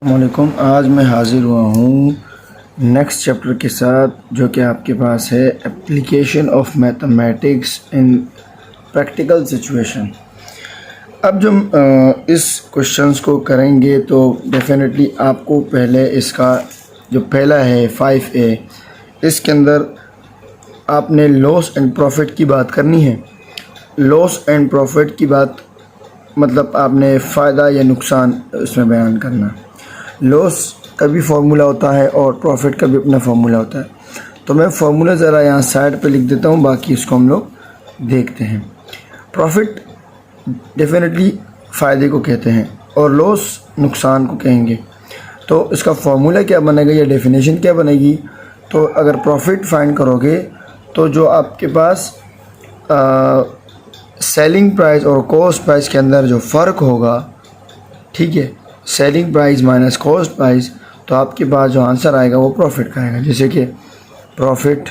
वालेकुम। आज मैं हाज़िर हुआ हूँ नेक्स्ट चैप्टर के साथ, जो कि आपके पास है application of mathematics in practical situation. अब जब इस क्वेश्चंस को करेंगे तो डेफिनेटली आपको पहले इसका जो पहला है 5A, इसके अंदर आपने लॉस एंड प्रॉफिट की बात करनी है। लॉस एंड प्रॉफिट की बात मतलब आपने फ़ायदा या नुकसान उसमें बयान करना। लॉस का भी फार्मूला होता है और प्रॉफिट का भी अपना फार्मूला होता है। तो मैं फार्मूला ज़रा यहाँ साइड पे लिख देता हूँ, बाकी इसको हम लोग देखते हैं। प्रॉफिट डेफिनेटली फ़ायदे को कहते हैं और लॉस नुकसान को कहेंगे। तो इसका फार्मूला क्या बनेगा या डेफिनेशन क्या बनेगी? तो अगर प्रॉफिट फाइंड करोगे तो जो आपके पास सेलिंग प्राइस और कॉस्ट प्राइस के अंदर जो फ़र्क होगा, ठीक है, selling price minus cost price, तो आपके पास जो आंसर आएगा वो प्रॉफिट का आएगा। जैसे कि प्रॉफिट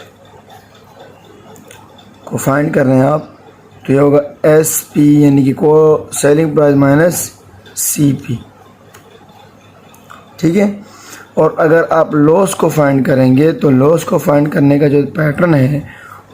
को फाइंड कर रहे हैं आप, तो ये होगा SP यानी कि को सेलिंग प्राइस माइनस CP, ठीक है। और अगर आप लॉस को फाइंड करेंगे तो लॉस को फाइंड करने का जो पैटर्न है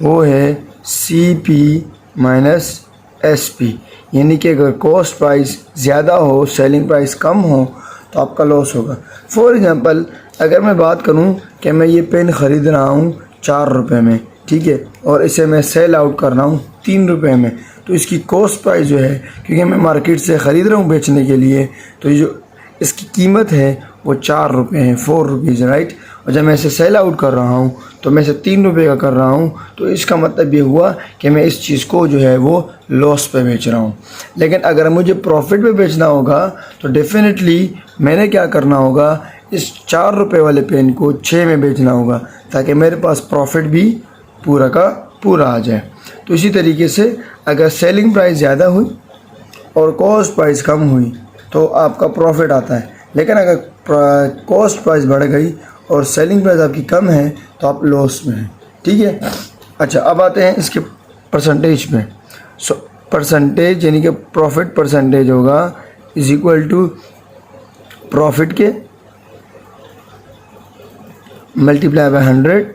वो है CP माइनस SP, यानी कि अगर कॉस्ट प्राइस ज़्यादा हो सेलिंग प्राइस कम हो तो आपका लॉस होगा। फॉर एग्ज़ाम्पल अगर मैं बात करूं कि मैं ये पेन ख़रीद रहा हूं 4 रुपये में, ठीक है, और इसे मैं सेल आउट कर रहा हूं 3 रुपये में, तो इसकी कॉस्ट प्राइस जो है, क्योंकि मैं मार्केट से ख़रीद रहा हूं बेचने के लिए, तो ये जो इसकी कीमत है वो 4 रुपये है, 4 रुपीज़, राइट। और जब मैं इसे सेल आउट कर रहा हूँ तो मैं इसे 3 रुपये का कर रहा हूँ, तो इसका मतलब ये हुआ कि मैं इस चीज़ को जो है वो लॉस पे बेच रहा हूँ। लेकिन अगर मुझे प्रॉफिट पे बेचना होगा तो डेफिनेटली मैंने क्या करना होगा, इस 4 रुपये वाले पेन को 6 में बेचना होगा, ताकि मेरे पास प्रॉफिट भी पूरा का पूरा आ जाए। तो इसी तरीके से अगर सेलिंग प्राइस ज़्यादा हुई और कॉस्ट प्राइस कम हुई तो आपका प्रॉफिट आता है। लेकिन अगर कॉस्ट प्राइस बढ़ गई और सेलिंग प्राइस आपकी कम है तो आप लॉस में हैं, ठीक है। अच्छा, अब आते हैं इसके परसेंटेज पे। सो परसेंटेज यानी कि प्रॉफिट परसेंटेज होगा इज इक्वल टू प्रॉफिट के multiply by 100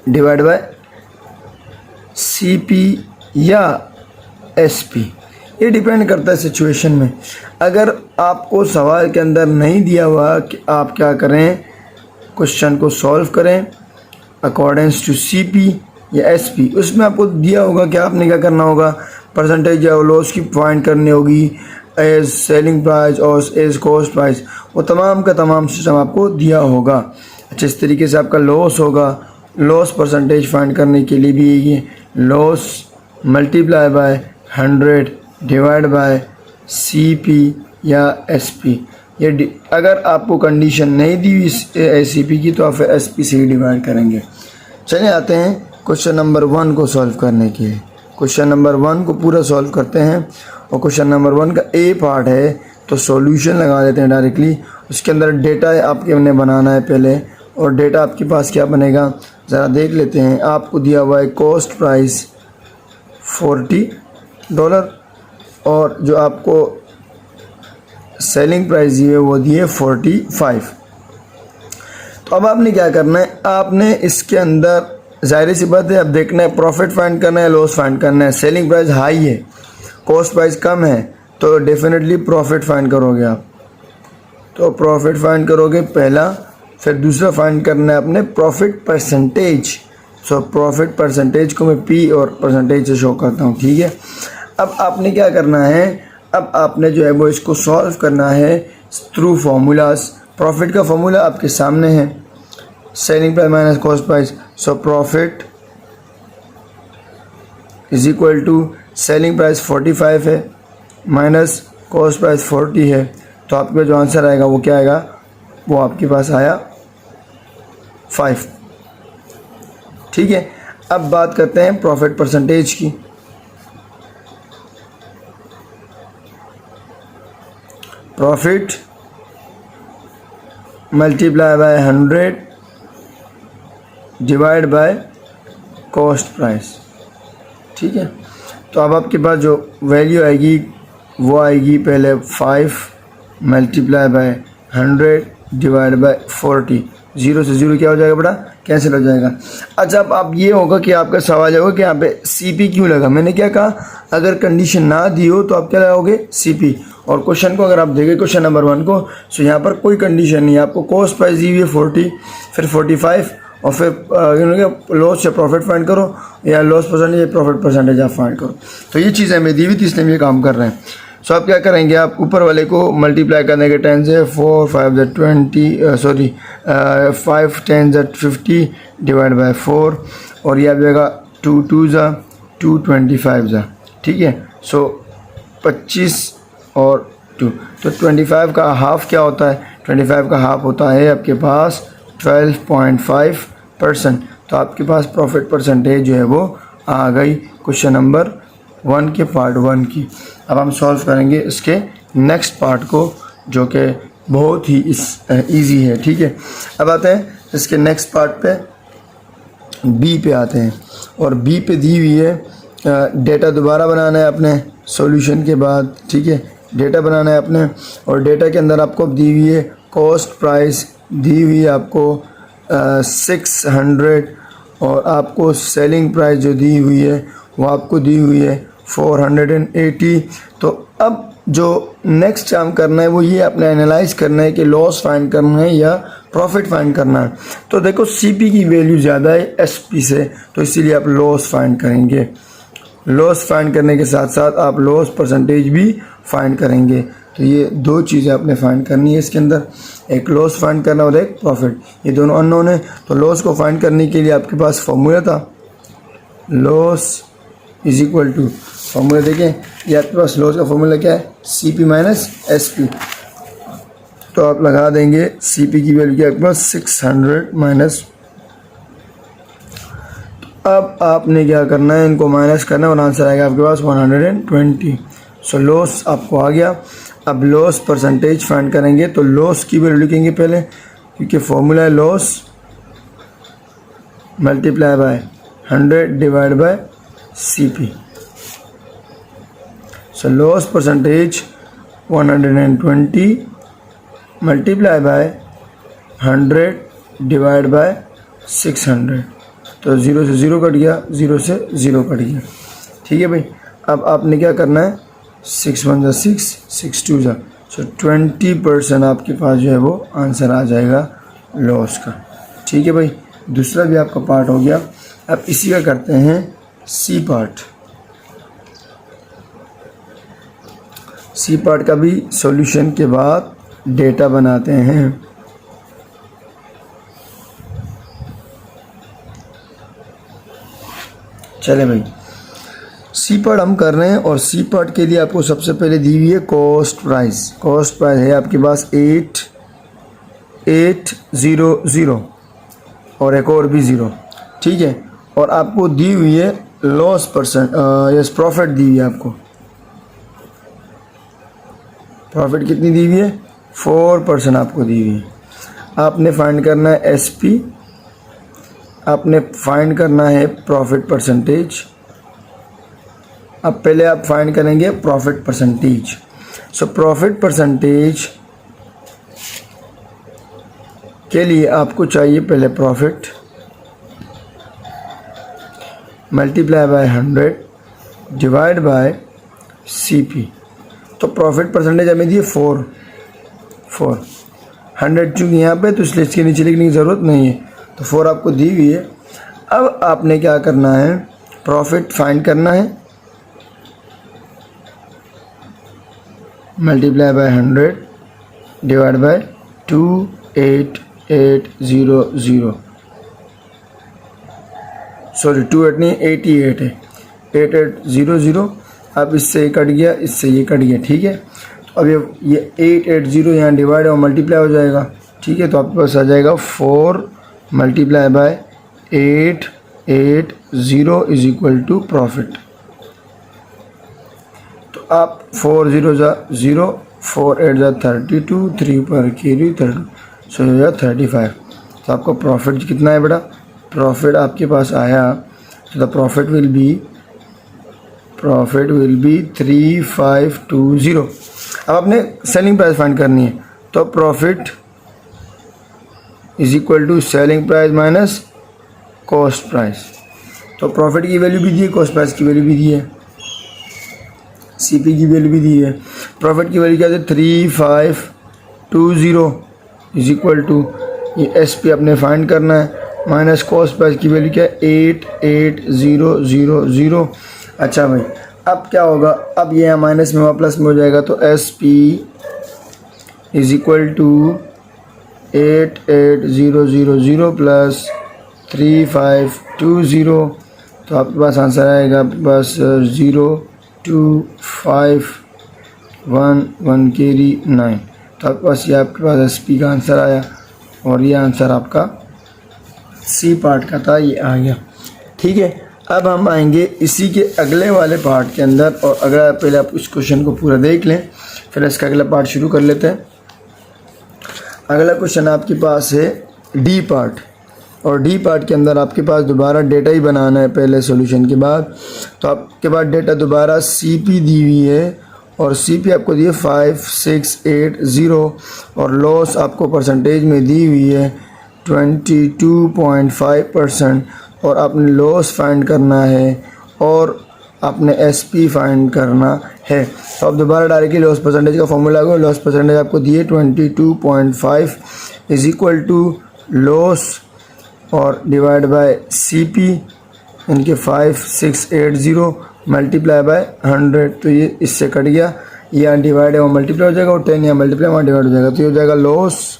divide bye CP या SP। ये डिपेंड करता है सिचुएशन में। अगर आपको सवाल के अंदर नहीं दिया हुआ कि आप क्या करें, क्वेश्चन को सॉल्व करें अकॉर्डिंग्स टू CP या SP, उसमें आपको दिया होगा कि आपने क्या करना होगा, परसेंटेज या लॉस की फाइंड करनी होगी एज सेलिंग प्राइस और एज कॉस्ट प्राइस, वो तमाम का तमाम सिस्टम आपको दिया होगा। अच्छा, इस तरीके से आपका लॉस होगा। लॉस परसेंटेज फाइंड करने के लिए भी ये loss multiply by 100 divide bye CP या SP। ये अगर आपको कंडीशन नहीं दी हुई CP की तो आप फिर SP से ही डिवाइड करेंगे। चलिए आते हैं क्वेश्चन नंबर 1 को सॉल्व करने के लिए। क्वेश्चन नंबर 1 को पूरा सॉल्व करते हैं और क्वेश्चन नंबर 1 का A पार्ट है तो सॉल्यूशन लगा देते हैं डायरेक्टली। उसके अंदर डेटा आपके हमने बनाना है पहले, और डेटा आपके पास क्या बनेगा ज़रा देख लेते हैं। आपको दिया हुआ है कॉस्ट प्राइस $40 और जो आपको सेलिंग प्राइस दी है वो दी है 45। तो अब आपने क्या करना है, आपने इसके अंदर ज़ाहिर सी बात है अब देखना है प्रॉफिट फाइंड करना है, लॉस फाइंड करना है। सेलिंग प्राइस हाई है, कॉस्ट प्राइस कम है, तो डेफिनेटली प्रॉफिट फाइंड करोगे आप। तो प्रॉफिट फाइंड करोगे पहला, फिर दूसरा फाइंड करना है अपने profit percentage. So profit percentage को मैं P और परसेंटेज से शो करता हूँ, ठीक है। अब आपने क्या करना है, अब आपने जो है वो इसको सॉल्व करना है थ्रू फार्मूलाज। प्रॉफिट का फार्मूला आपके सामने है, selling price minus cost price. So profit is equal to selling price 45 है माइनस कॉस्ट प्राइस 40 है, तो आपका जो आंसर आएगा वो क्या आएगा, वो आपके पास आया 5, ठीक है। अब बात करते हैं प्रॉफिट परसेंटेज की। Profit multiply by 100 divide by cost price, ठीक है। तो अब आपके पास जो वैल्यू आएगी वो आएगी पहले 5 मल्टीप्लाई बाय 100 डिवाइड बाय 40, 0 से 0 क्या हो जाएगा बेटा, कैंसिल हो जाएगा। अच्छा अब ये होगा कि आपका सवाल होगा कि यहाँ पे CP क्यों लगा। मैंने क्या कहा, अगर कंडीशन ना दी हो तो आप क्या लगाओगे, CP। और क्वेश्चन को अगर आप देखें क्वेश्चन नंबर 1 को, तो यहाँ पर कोई कंडीशन नहीं है, आपको कॉस्ट प्राइस दी हुई है 40, फिर 45 और फिर लॉस या प्रॉफिट फाइंड करो, या लॉस परसेंटेज या प्रॉफिट परसेंटेज आप फाइंड करो। तो ये चीज़ें हमें दी हुई थी, इसलिए हम ये काम कर रहे हैं। सो आप क्या करेंगे, आप ऊपर वाले को मल्टीप्लाई करने के 10 से 4 5 20 सॉरी 5 10 50 डिवाइड बाय 4, और ये आ जाएगा 2 2 2 25 ठीक है। सो 25 और 2, तो 25 का हाफ क्या होता है, 25 का हाफ होता है आपके पास 12.5%। तो आपके पास प्रॉफिट परसेंटेज जो है वो आ गई क्वेश्चन नंबर 1 के पार्ट 1 की। अब हम सॉल्व करेंगे इसके नेक्स्ट पार्ट को, जो कि बहुत ही ईजी है, ठीक है। अब आते हैं इसके नेक्स्ट पार्ट पे, बी पे आते हैं। और बी पे दी हुई है डेटा दोबारा बनाना है अपने सॉल्यूशन के बाद, ठीक है। डेटा बनाना है अपने, और डेटा के अंदर आपको दी हुई है कॉस्ट प्राइस दी हुई है आपको 600, और आपको सेलिंग प्राइस जो दी हुई है वो आपको दी हुई है 480। तो अब जो नेक्स्ट काम करना है वो ये अपने एनालाइज करना है कि लॉस फाइंड करना है या प्रॉफिट फाइंड करना है। तो देखो CP की वैल्यू ज़्यादा है SP से, तो इसीलिए आप लॉस फाइंड करेंगे। लॉस फाइंड करने के साथ साथ आप लॉस परसेंटेज भी फाइंड करेंगे। तो ये दो चीज़ें आपने फाइंड करनी है इसके अंदर, एक लॉस फाइंड करना और एक प्रॉफिट। ये दोनों अननोन है, तो लॉस को फाइंड करने के लिए आपके पास फॉर्मूला था, loss is equal to, formula देखें, ये आपके पास लॉस का फॉर्मूला क्या है, CP माइनस SP। तो आप लगा देंगे CP की वैल्यू क्या आपके पास 600 माइनस। अब आपने क्या करना है, इनको माइनस करना है और आंसर आएगा आपके पास 120। सो लॉस आपको आ गया। अब लॉस परसेंटेज फाइंड करेंगे, तो लॉस की वैल्यू लिखेंगे पहले, क्योंकि फॉर्मूला है loss multiply by 100 divide bye CP। So loss percentage 120 multiply by 100 divide bye 600। तो 0 से 0 कट गया, 0 से 0 कट गया, ठीक है भाई। अब आपने क्या करना है, 6 1 6 6 2 सो 20% आपके पास जो है वो आंसर आ जाएगा लॉस का, ठीक है भाई। दूसरा भी आपका पार्ट हो गया। अब इसी का करते हैं C पार्ट। C पार्ट का भी सॉल्यूशन के बाद डेटा बनाते हैं। चले भाई, C पार्ट हम कर रहे हैं, और C पार्ट के लिए आपको सबसे पहले दी हुई है कॉस्ट प्राइस। कॉस्ट प्राइस है आपके पास 8800 और एक और भी 0, ठीक है। और आपको दी हुई है लॉस परसेंट, यस प्रॉफिट दी हुई है आपको। प्रॉफिट कितनी दी हुई है, 4% आपको दी हुई है। आपने फाइंड करना है SP, आपने फाइंड करना है प्रॉफिट परसेंटेज। अब पहले आप फाइंड करेंगे profit percentage. So profit percentage के लिए आपको चाहिए पहले profit multiply by 100 divide bye CP। तो प्रॉफिट परसेंटेज हमें दी है 4 100 चूँकि यहाँ पे, तो इसलिए इसके नीचे लिखने की ज़रूरत नहीं है, तो 4 आपको दी हुई है। अब आपने क्या करना है, प्रॉफिट फाइंड करना है, multiply by 100 divide bye 28800, sorry 28 नहीं 88 है, 8800। अब इससे ये कट गया, इससे ये कट गया, ठीक है। तो अब ये 880 यहाँ डिवाइड और मल्टीप्लाई हो जाएगा, ठीक है। तो आपके पास आ जाएगा 4 multiply by 880 is equal to profit. तो आप 4 0 0, 4 8 32, 3 पर कैरी 30, सो 35। तो आपको प्रॉफिट कितना है बेटा, प्रॉफिट आपके पास आया, तो द प्रॉफिट विल बी 3520। अब आपने सेलिंग प्राइस फाइंड करनी है, तो profit is equal to selling price minus cost price. तो प्रॉफिट की वैल्यू भी दी है, कॉस्ट प्राइस की वैल्यू भी दी है, सीपी की वैल्यू भी दी है। प्रॉफिट की वैल्यू क्या है 3520 इज इक्वल टू ये एसपी अपने फाइंड करना है, माइनस कॉस्ट प्राइस की वैल्यू क्या है 88000। अच्छा भाई अब क्या होगा, अब ये माइनस में हुआ प्लस में हो जाएगा, तो S P is equal to 88000 plus 3520। तो आपके पास आंसर आएगा आपके पास 02511 केरी 9। तो आपके पास ये आपके पास एस पी का आंसर आया और ये आंसर आपका सी पार्ट का था, ये आ गया। ठीक है, अब हम आएंगे इसी के अगले वाले पार्ट के अंदर, और अगर पहले आप इस क्वेश्चन को पूरा देख लें फिर इसका अगला पार्ट शुरू कर लेते हैं। अगला क्वेश्चन आपके पास है डी पार्ट, और डी पार्ट के अंदर आपके पास दोबारा डेटा ही बनाना है पहले सॉल्यूशन के बाद। तो आपके पास डेटा दोबारा सीपी दी हुई है, और सीपी आपको दी है 5680, और लॉस आपको परसेंटेज में दी हुई है 22.5%, और आपने लॉस फाइंड करना है और आपने एसपी फाइंड करना है। तो आप दोबारा डायरेक्टली लॉस परसेंटेज का फॉर्मूला लगाओ। लॉस परसेंटेज आपको दिए 22.5 इज इक्वल टू लॉस और डिवाइड बाय सीपी इनके 5680 मल्टीप्लाई बाय 100। तो ये इससे कट गया, ये यहाँ डिवाइड है वो मल्टीप्लाई हो जाएगा, और 10 यहाँ मल्टीप्लाई वहाँ डिवाइड हो जाएगा। तो ये हो जाएगा लॉस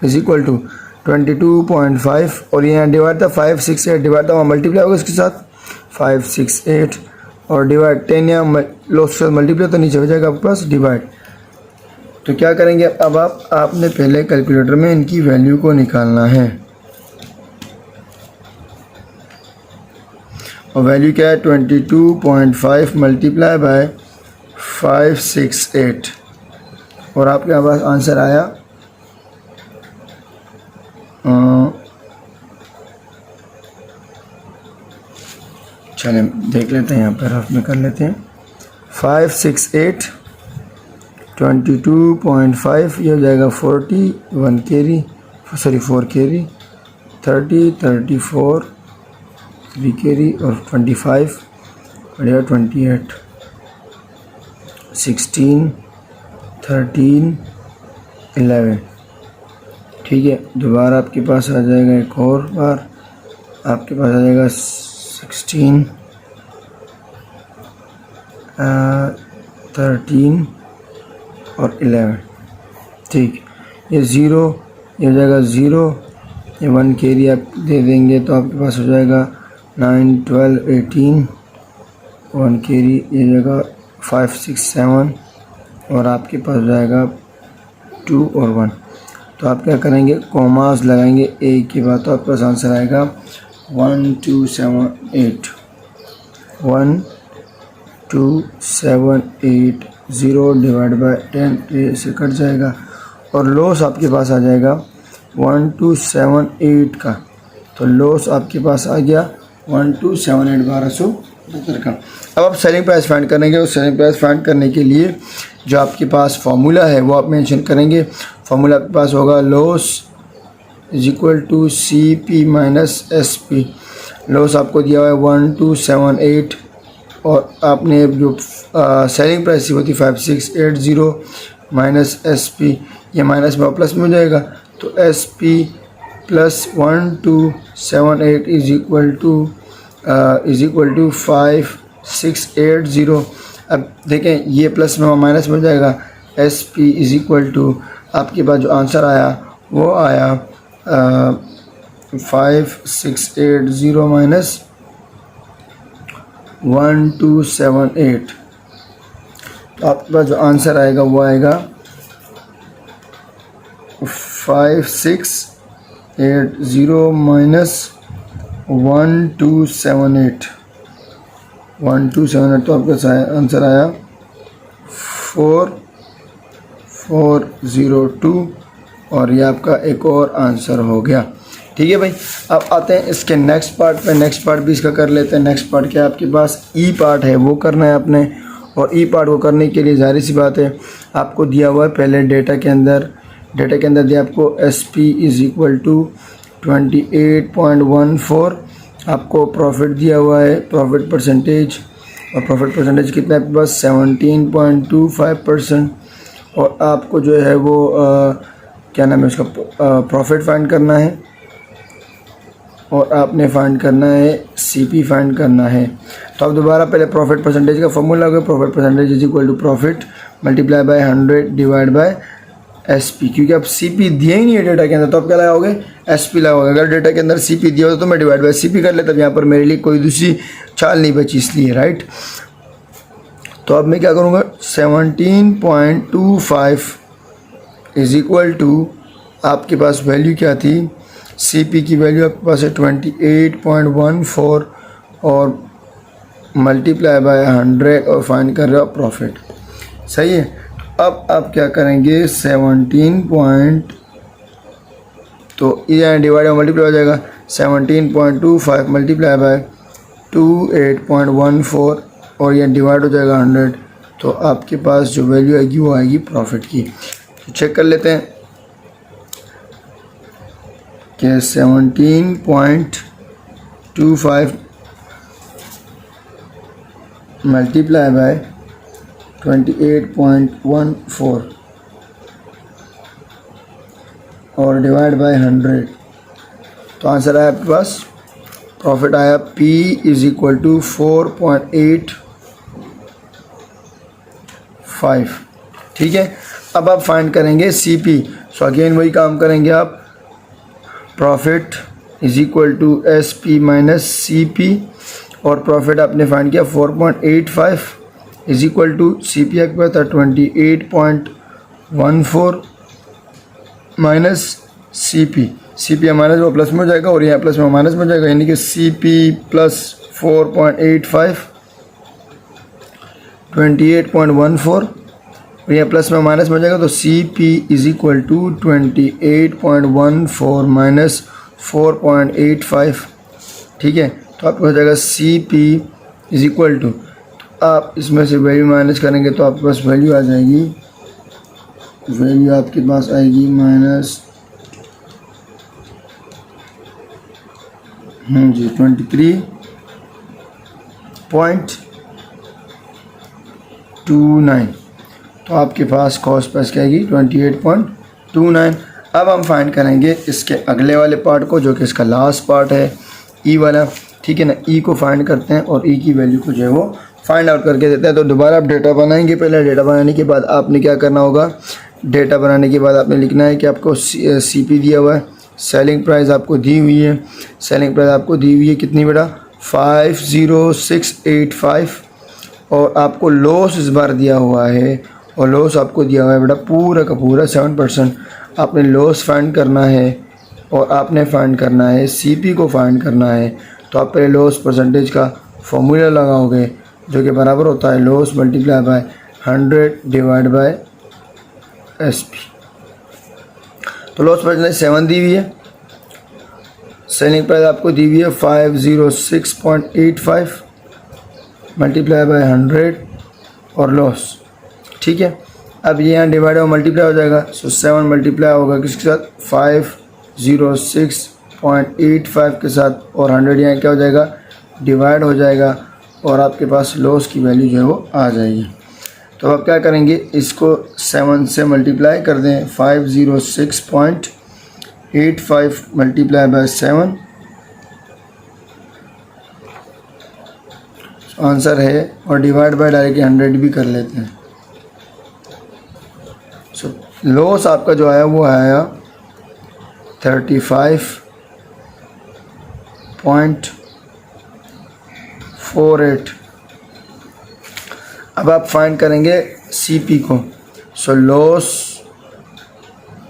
इज इक्वल टू 22.5, और ये यहाँ डिवाइड था 568, डिवाइड था वहाँ मल्टीप्लाई होगा इसके साथ 568, और डिवाइड 10 यहाँ लॉस के साथ मल्टीप्लाई, तो नीचे हो जाएगा आपके पास डिवाइड। तो क्या करेंगे अब आपने पहले कैलकुलेटर में इनकी वैल्यू को निकालना है, और वैल्यू क्या है 22.5 मल्टीप्लाई बाय 568, और आपके पास आंसर आया चलें देख लेते हैं, यहाँ पर रफ में कर लेते हैं। 568 22.5 ये हो जाएगा 41 केरी, सॉरी 4 केरी, 30 34 3 केरी, और 25 बढ़िया 28 16 13 11। ठीक है, दोबारा आपके पास आ जाएगा एक और बार, आपके पास आ जाएगा 16 13 और 11। ठीक, ये 0 ये हो जाएगा 0, ये 1 केरी आप दे देंगे तो आपके पास हो जाएगा 9 12 18, 1 केरी ये हो जाएगा 5 6 7, और आपके पास हो जाएगा 2 और 1। तो आप क्या करेंगे, कॉमास लगाएंगे एक के बाद, तो आपके पास आंसर आएगा 1278 0 डिवाइड बाय 10, तो से कट जाएगा, और लॉस आपके पास आ जाएगा 1278 का। तो लॉस आपके पास आ गया 1278 1275 का। अब आप सेलिंग प्राइस फाइंड करेंगे, और सेलिंग प्राइस फाइंड करने के लिए जो आपके पास फार्मूला है वो आप मेंशन करेंगे। फार्मूला आपके पास होगा loss is equal to C P minus S P. Loss आपको दिया हुआ है 1278, और आपने जो सेलिंग प्राइस वो थी 5680 माइनस एस पी, ये माइनस में प्लस में हो जाएगा, तो S P plus 1278 is equal to 5680। अब देखें ये प्लस में माइनस में हो जाएगा, S P is equal to आपके पास जो आंसर आया वो आया 5680 माइनस 1278। तो आपके पास जो आंसर आएगा वो आएगा 5680 माइनस 1278 1278। तो आपका आंसर आया 4402, और ये आपका एक और आंसर हो गया। ठीक है भाई, अब आते हैं इसके नेक्स्ट पार्ट पे। नेक्स्ट पार्ट भी इसका कर लेते हैं। नेक्स्ट पार्ट क्या है आपके पास, ई पार्ट है वो करना है आपने, और ई पार्ट को करने के लिए जाहिर सी बात है आपको दिया हुआ है पहले डेटा के अंदर दिया आपको S P is equal to 28.14, आपको प्रॉफिट दिया हुआ है प्रॉफिट परसेंटेज, और प्रॉफिट परसेंटेज कितना है आपके पास 17.25%, और आपको जो है वो क्या नाम है उसका प्रॉफिट फाइंड करना है, और आपने फाइंड करना है सीपी फाइंड करना है। तो आप दोबारा पहले प्रॉफिट परसेंटेज का फॉर्मूला होगा, profit percentage is equal to profit multiply by 100 divide by SP, क्योंकि आप सीपी दिया ही नहीं है डेटा के अंदर तो आप क्या लगाओगे एसपी लगाओगे। अगर डेटा के अंदर सीपी दिया हो तो मैं डिवाइड बाय सीपी कर लेता, यहाँ पर मेरे लिए कोई दूसरी चाल नहीं बची इसलिए, राइट। तो अब मैं क्या करूँगा 17.25 इज इक्वल टू आपके पास वैल्यू क्या थी, सीपी की वैल्यू आपके पास है 28.14 और मल्टीप्लाई बाय 100 और फाइंड कर रहे हो प्रॉफिट, सही है। अब आप क्या करेंगे 17 तो ये डिवाइड और मल्टीप्लाई हो जाएगा 17.25 मल्टीप्लाई बाय 28.14 और ये डिवाइड हो जाएगा 100, तो आपके पास जो वैल्यू आएगी वो आएगी प्रॉफिट की। तो चेक कर लेते हैं कि 17.25 मल्टीप्लाई बाय 28.14 और डिवाइड बाय 100, तो आंसर आया आपके पास प्रॉफिट आया P इज इक्वल टू 4.85, ठीक है। अब आप फाइंड करेंगे CP, सो अगेन वही काम करेंगे आप, profit is equal to SP minus CP, और प्रॉफिट आपने फाइंड किया 4.85 इज इक्वल टू CP आपके पास था 28.14 माइनस CP माइनस वो प्लस में हो जाएगा और यहाँ प्लस में माइनस में हो जाएगा, यानी कि CP प्लस 4.85 28.14 और यहाँ प्लस में माइनस में हो जाएगा, तो CP is equal to 28.14 minus 4.85, ठीक है। तो आपको हो जाएगा CP इज इक्वल टू, आप इसमें से वैल्यू माइनस करेंगे तो आपके पास वैल्यू आ जाएगी, वैल्यू आपके पास आएगी माइनस जी 23.29, तो आपके पास कॉस्ट प्राइस क्या आएगी 28.29। अब हम फाइंड करेंगे इसके अगले वाले पार्ट को जो कि इसका लास्ट पार्ट है ई वाला, ठीक है ना। ई को फाइंड करते हैं और ई की वैल्यू को जो है वो फाइंड आउट करके देते हैं। तो दोबारा आप डेटा बनाएंगे, पहले डेटा बनाने के बाद आपने क्या करना होगा, डेटा बनाने के बाद आपने लिखना है कि आपको CP दिया हुआ है, सेलिंग प्राइस आपको दी हुई है, सेलिंग प्राइस आपको दी हुई है कितनी बेटा 50685, और आपको लॉस इस बार दिया हुआ है, और लॉस आपको दिया हुआ है बेटा पूरा का पूरा 7%। आपने लॉस फाइंड करना है और आपने फाइंड करना है CP को फाइंड करना है। तो आप पहले लॉस परसेंटेज का फॉर्मूला लगाओगे जो कि बराबर होता है loss multiply by 100 divide bye SP। तो लॉस परसेंटेज 7 दी हुई है, सेलिंग प्राइस आपको दी हुई है 506.85 मल्टीप्लाई बाय 100 और लॉस, ठीक है। अब ये यहाँ डिवाइड और मल्टीप्लाई हो जाएगा, सो 7 मल्टीप्लाई होगा किसके साथ 506.85 के साथ, और 100 यहाँ क्या हो जाएगा डिवाइड हो जाएगा, और आपके पास लॉस की वैल्यू जो है वो आ जाएगी। तो आप क्या करेंगे, इसको 7 से मल्टीप्लाई कर दें, 506.85 मल्टीप्लाई बाय 7, आंसर है, और डिवाइड बाय डायरेक्टली 100 भी कर लेते हैं। सो लॉस आपका जो आया वो आया 35.48। अब आप फाइंड करेंगे CP को, so loss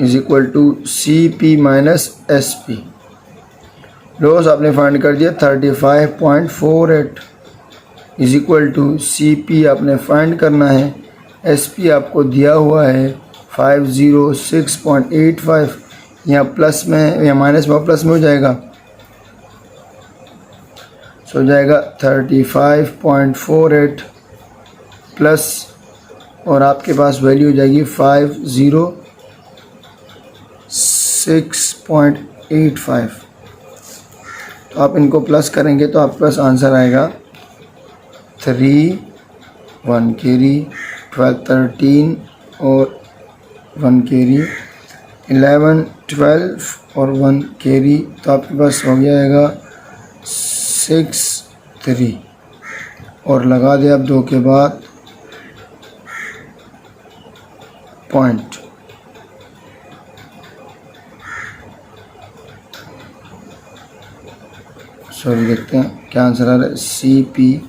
is equal to CP minus SP। Loss आपने फाइंड कर दिया 35.48 इज इक्वल टू CP आपने फाइंड करना है, SP आपको दिया हुआ है 506.85, यहाँ प्लस में या माइनस में प्लस में हो जाएगा, सो हो जाएगा 35.48 प्लस और आपके पास वैल्यू हो जाएगी 506.85। तो आप इनको प्लस करेंगे तो आपके पास आंसर आएगा 3 1 कैरी 12 13 और 1 कैरी 11 12 और 1 कैरी, तो आपके पास हो जाएगा 6 3 और लगा दे आप 2 के बाद पॉइंट। सॉरी देखते हैं क्या आंसर आ रहा है। CP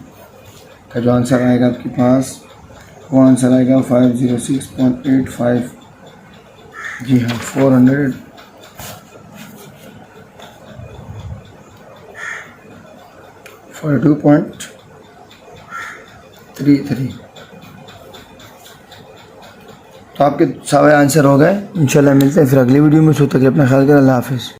का जो आंसर आएगा आपके पास वो आंसर आएगा 506.85। जी हाँ 442.33। तो आपके सारे आंसर हो गए। इंशाल्लाह मिलते हैं फिर अगली वीडियो में। सो तक अपना ख्याल करें। अल्लाह हाफिज़।